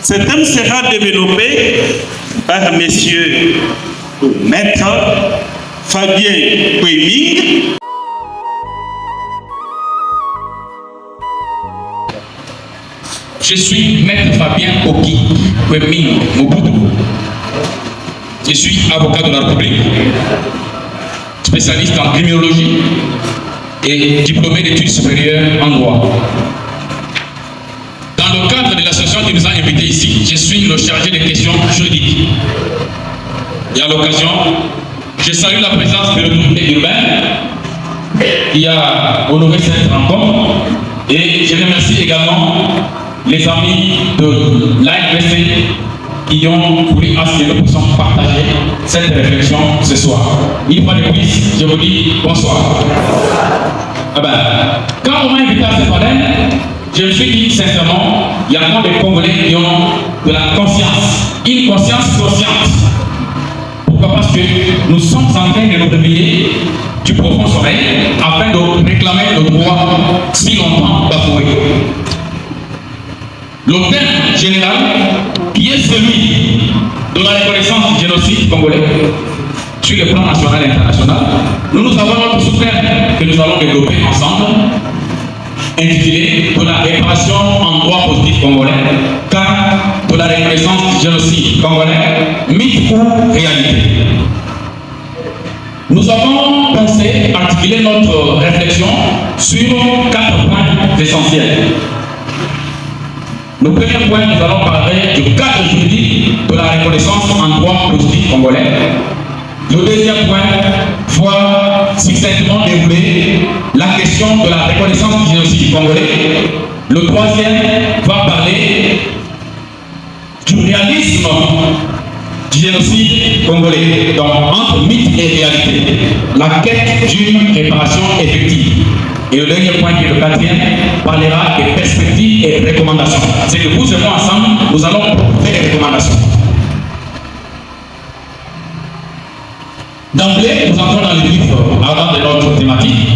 Ce thème sera développé par M. Maître Fabien Kweming. Je suis Maître Fabien Kweming Mobutu. Je suis avocat de la République, spécialiste en criminologie et diplômé d'études supérieures en droit. Dans le cadre de l'association qui nous a invités ici, je suis le chargé des questions juridiques. Et à l'occasion, je salue la présence de l'autorité urbaine qui a honoré cette rencontre et je remercie également les amis de l'ANPC qui ont voulu à ce que nous puissions partager cette réflexion ce soir. Une fois de plus, je vous dis bonsoir. Quand on m'a invité à ce panel, je me suis dit sincèrement, il y a encore des Congolais qui ont de la conscience, une conscience consciente. Pourquoi? Parce que nous sommes en train de nous réveiller du profond sommeil afin de réclamer le droit si longtemps bafoué. Le thème général qui est celui de la reconnaissance du génocide congolais sur le plan national et international, nous avons notre sous-thème que nous allons développer ensemble, intitulé de la réparation en droit positif congolais, car de la reconnaissance du génocide congolais, mythe ou réalité. Nous avons pensé articuler notre réflexion sur 4 points essentiels. Le premier point, nous allons parler du cadre juridique de la reconnaissance en droit positif congolais. Le deuxième point va succinctement dérouler la question de la reconnaissance du génocide congolais. Le troisième va parler du réalisme du génocide congolais, donc entre mythe et réalité, la quête d'une réparation effective. Et le dernier point, qui est le quatrième, parlera des perspectives et recommandations. C'est que vous et moi ensemble, nous allons proposer des recommandations. D'emblée, nous entrons dans le vif avant de notre thématique.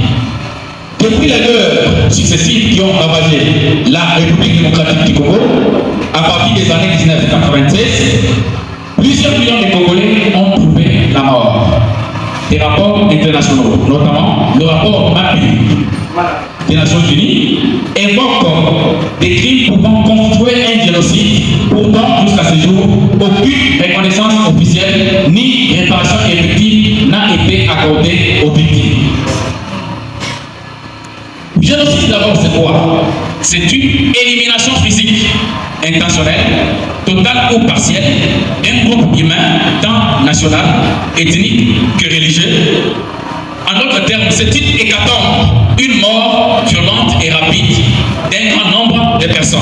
Depuis les guerres successives qui ont ravagé la République démocratique du Congo, à partir des années 1996, plusieurs millions de Congolais ont trouvé la mort. Des rapports internationaux, notamment le rapport MAPI des Nations Unies, évoque des crimes pouvant constituer un génocide. Pourtant, jusqu'à ce jour, aucune reconnaissance officielle ni réparation effective n'a été accordée aux victimes. Le génocide, d'abord, c'est quoi? C'est une élimination physique intentionnelle, totale ou partielle, d'un groupe humain, tant national, ethnique que religieux. En d'autres termes, c'est une hécatombe, une mort violente et rapide d'un grand nombre de personnes.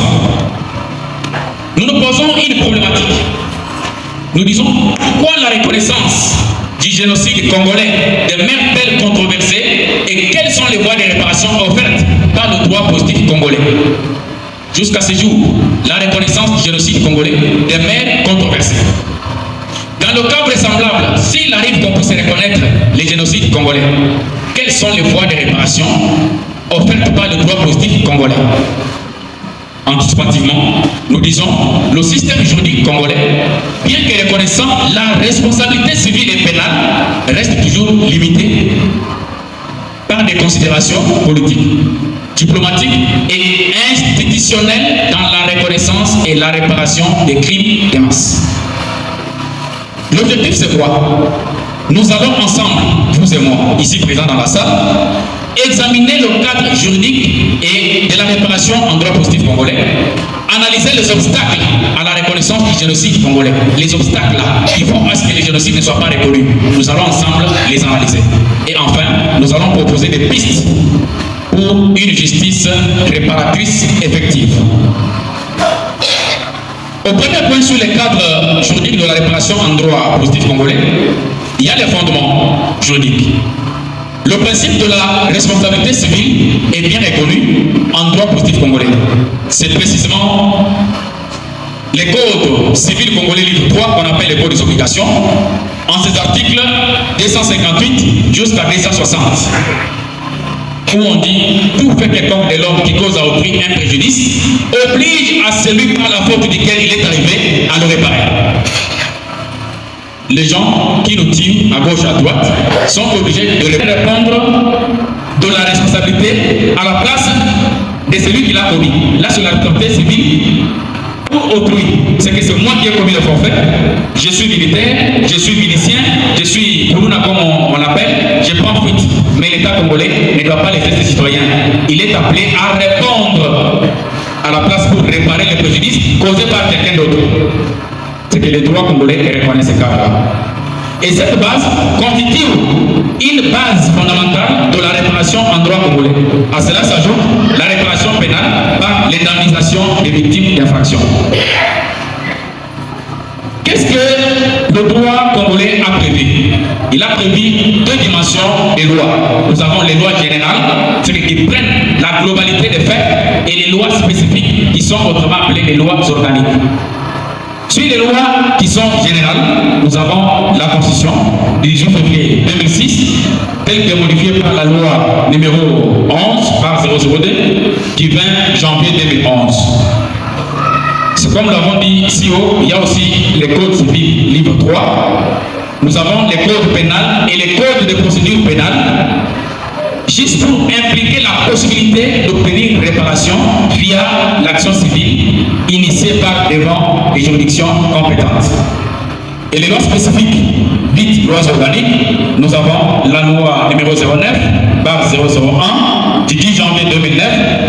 Nous nous posons une problématique. Nous disons pourquoi la reconnaissance du génocide congolais demeure-t-elle controversée et quelles sont les voies de réparation offertes par le droit positif congolais. Jusqu'à ce jour, la reconnaissance du génocide congolais demeure controversée. Dans le cas vraisemblable, s'il arrive qu'on puisse reconnaître les génocides congolais, quelles sont les voies de réparation offertes par le droit positif congolais? Anticipativement, nous disons le système juridique congolais, bien que reconnaissant la responsabilité civile et pénale, reste toujours limité par des considérations politiques, diplomatiques et institutionnelles dans la reconnaissance et la réparation des crimes de masse. L'objectif, c'est quoi? Nous allons ensemble, vous et moi, ici présents dans la salle, examiner le cadre juridique et de la réparation en droit positif congolais, analyser les obstacles à la reconnaissance du génocide congolais, les obstacles là qui font à ce que les génocides ne soient pas reconnus. Nous allons ensemble les analyser. Et enfin, nous allons proposer des pistes pour une justice réparatrice effective. Au premier point sur les cadres juridiques de la réparation en droit positif congolais, il y a les fondements juridiques. Le principe de la responsabilité civile est bien reconnu en droit positif congolais. C'est précisément les codes civils congolais livre 3 qu'on appelle les codes des obligations, en ces articles 258 jusqu'à 260. où on dit tout fait quelconque de l'homme qui cause à autrui un préjudice oblige à celui par la faute duquel il est arrivé à le réparer. Les gens qui nous tirent à gauche à droite sont obligés de répondre de la responsabilité à la place de celui qui l'a commis. Là, c'est la responsabilité civile pour autrui. C'est que c'est moi qui ai commis le forfait. Je suis militaire, je suis milicien, je suis Koulouna comme on l'appelle, je prends fuite. Mais l'État congolais ne doit pas laisser ses citoyens. Il est appelé à répondre à la place pour réparer les préjudices causés par quelqu'un d'autre. C'est que les droits congolais reconnaissent ce cadre-là. Et cette base constitue une base fondamentale de la réparation en droit congolais. À cela s'ajoute la réparation pénale par l'indemnisation des victimes d'infractions. Qu'est-ce que le droit congolais a prévu? Il a prévu deux dimensions des lois. Nous avons les lois générales, celles qui prennent la globalité des faits, et les lois spécifiques qui sont autrement appelées les lois organiques. Sur les lois qui sont générales, nous avons la Constitution du 18 février 2006, telle que modifiée par la loi numéro 11 par 002 du 20 janvier 2011. C'est comme nous l'avons dit ici haut, il y a aussi les codes civils, livre 3. Nous avons les codes pénals et les codes de procédure pénale, juste pour impliquer la possibilité d'obtenir une réparation via l'action civile initiée par devant les juridictions compétentes. Et les lois spécifiques, dites lois organiques, nous avons la loi numéro 09 par 001 du 10 janvier 2009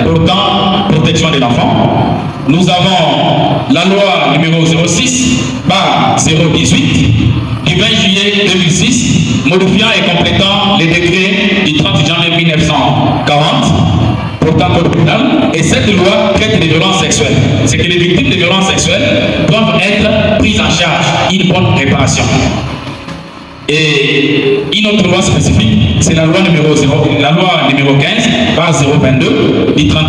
portant protection de l'enfant. Nous avons la loi numéro 06 par 018 du 20 juillet 2006 modifiant et complétant les décrets du 30 janvier 1940 portant code pénal. Et cette loi traite des violences sexuelles. C'est que les victimes de violences sexuelles doivent être prises en charge, une bonne réparation. Et une autre loi spécifique, c'est la loi numéro 15 par 022 du 30